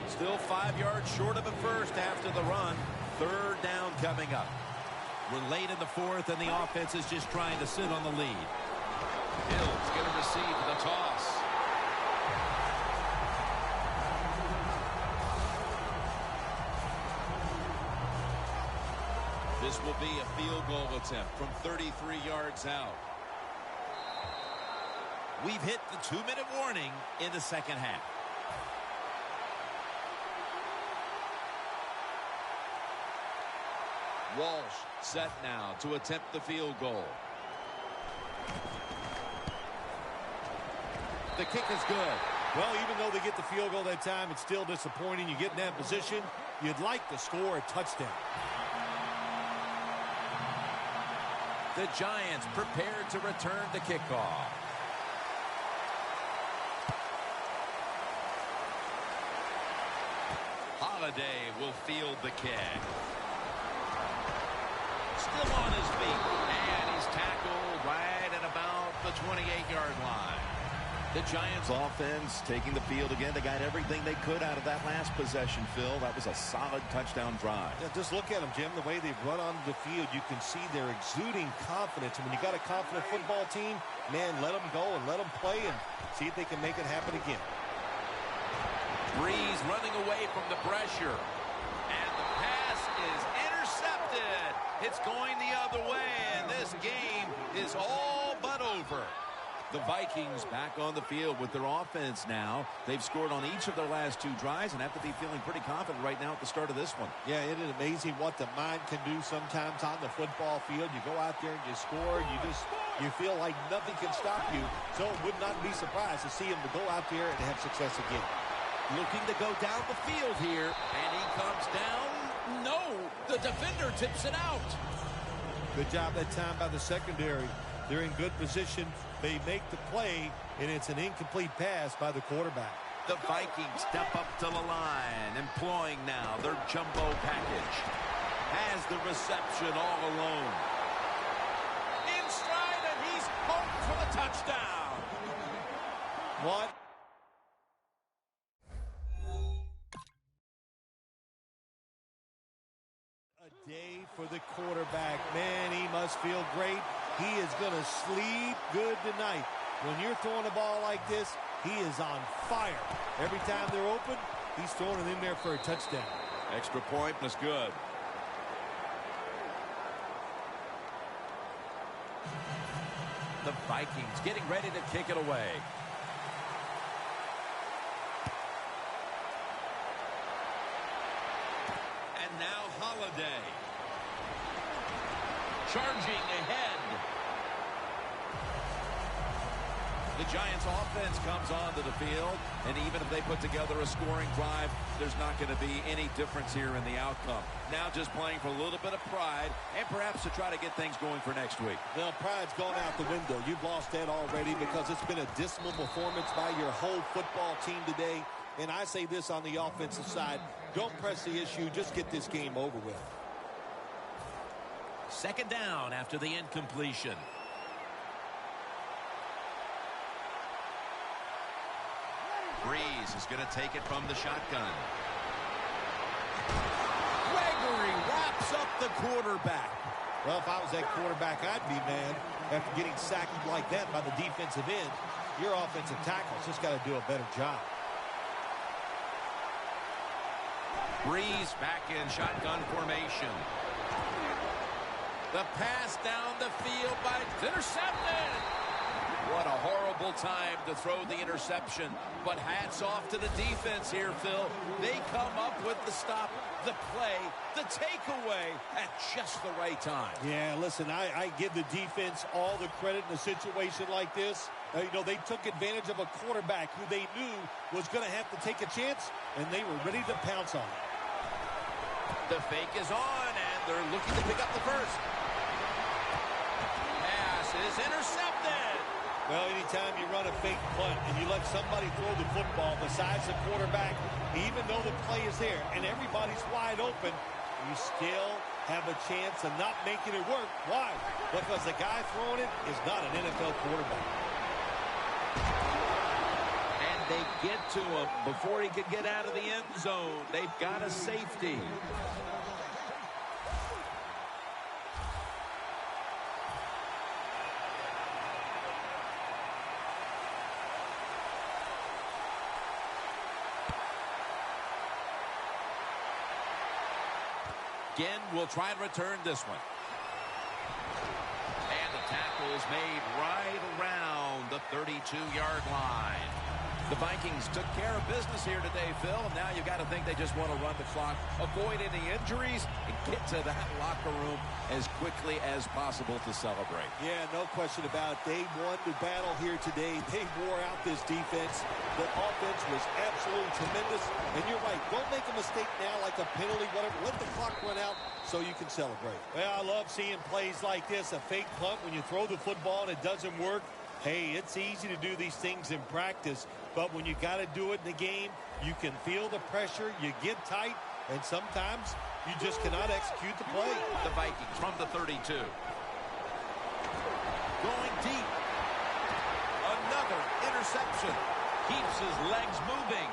Still 5 yards short of a first after the run. Third down coming up. We're late in the fourth, and the offense is just trying to sit on the lead. Hill's going to receive the toss. This will be a field goal attempt from 33 yards out. We've hit the 2-minute warning in the second half. Walsh set now to attempt the field goal. The kick is good. Well, even though they get the field goal that time, it's still disappointing. You get in that position, you'd like to score a touchdown. The Giants prepared to return the kickoff. Holiday will field the kick. Still on his feet, and he's tackled right at about the 28-yard line. The Giants offense taking the field again. They got everything they could out of that last possession, Phil. That was a solid touchdown drive. Yeah, just look at them, Jim. The way they've run onto the field, you can see they're exuding confidence. And when you got a confident football team, man, let them go and let them play and see if they can make it happen again. Breeze running away from the pressure. And the pass is intercepted. It's going the other way, and this game is all but over. The Vikings back on the field with their offense now. They've scored on each of their last 2 drives and have to be feeling pretty confident right now at the start of this one. Yeah, it is amazing what the mind can do sometimes on the football field. You go out there and you score. You feel like nothing can stop you. So would not be surprised to see him to go out there and have success again. Looking to go down the field here, and he comes down. No, the defender tips it out. Good job that time by the secondary. They're in good position. They make the play, and it's an incomplete pass by the quarterback. The Vikings step up to the line, employing now their jumbo package. Has the reception all alone. In stride, and he's home for the touchdown. What? A day for the quarterback. Man, he must feel great. He is going to sleep good tonight. When you're throwing the ball like this, he is on fire. Every time they're open, he's throwing it in there for a touchdown. Extra point was good. The Vikings getting ready to kick it away. And now Holiday. Charging ahead. The Giants offense comes onto the field, and even if they put together a scoring drive, there's not going to be any difference here in the outcome. Now just playing for a little bit of pride and perhaps to try to get things going for next week. Well, pride's gone out the window. You've lost that already because it's been a dismal performance by your whole football team today. And I say this on the offensive side, don't press the issue, just get this game over with. Second down after the incompletion. Breeze is going to take it from the shotgun. Gregory wraps up the quarterback. Well, if I was that quarterback, I'd be mad after getting sacked like that by the defensive end. Your offensive tackle's just got to do a better job. Breeze back in shotgun formation. The pass down the field by intercepted. What a horrible time to throw the interception. But hats off to the defense here, Phil. They come up with the stop, the play, the takeaway at just the right time. Yeah, listen, I give the defense all the credit in a situation like this. They took advantage of a quarterback who they knew was going to have to take a chance, and they were ready to pounce on it. The fake is on, and they're looking to pick up the first. Pass is intercepted. Well, anytime you run a fake punt and you let somebody throw the football besides the quarterback, even though the play is there and everybody's wide open, you still have a chance of not making it work. Why? Because the guy throwing it is not an NFL quarterback. And they get to him before he could get out of the end zone. They've got a safety. Again, we'll try and return this one. And the tackle is made right around the 32-yard line. The Vikings took care of business here today, Phil, and now you've got to think they just want to run the clock, avoid any injuries, and get to that locker room as quickly as possible to celebrate. Yeah, no question about it. They won the battle here today. They wore out this defense. The offense was absolutely tremendous. And you're right, don't make a mistake now like a penalty, whatever. Let the clock run out so you can celebrate. Well, I love seeing plays like this, a fake punt when you throw the football and it doesn't work. Hey, it's easy to do these things in practice, but when you got to do it in the game, you can feel the pressure, you get tight, and sometimes you just cannot execute the play. The Vikings from the 32. Going deep. Another interception. Keeps his legs moving.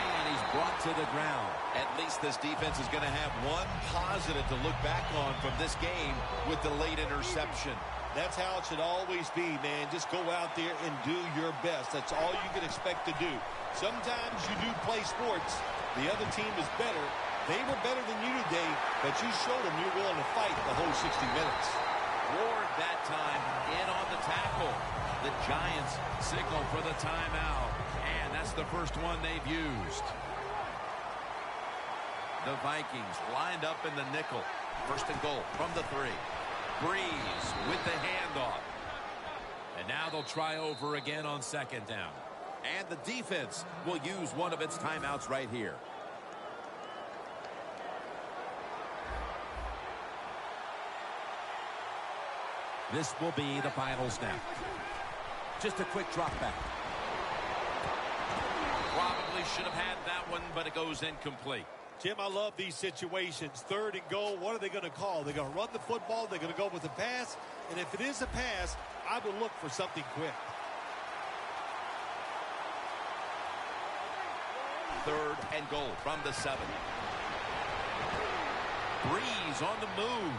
And he's brought to the ground. At least this defense is going to have one positive to look back on from this game with the late interception. That's how it should always be, man. Just go out there and do your best. That's all you can expect to do. Sometimes you do play sports. The other team is better. They were better than you today, but you showed them you're willing to fight the whole 60 minutes. Ward that time in on the tackle. The Giants signal for the timeout. And that's the first one they've used. The Vikings lined up in the nickel. First and goal from the 3. Breeze with the handoff. And now they'll try over again on second down. And the defense will use one of its timeouts right here. This will be the final snap. Just a quick drop back. Probably should have had that one, but it goes incomplete. Jim, I love these situations. Third and goal, what are they going to call? They're going to run the football, they're going to go with a pass, and if it is a pass, I would look for something quick. Third and goal from the 7. Breeze on the move.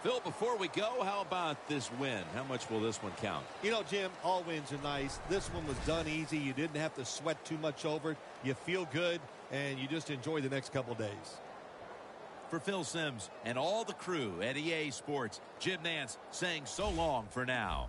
Phil, before we go, how about this win? How much will this one count? You know, Jim, all wins are nice. This one was done easy. You didn't have to sweat too much over it. You feel good, and you just enjoy the next couple days. For Phil Simms and all the crew at EA Sports, Jim Nance saying so long for now.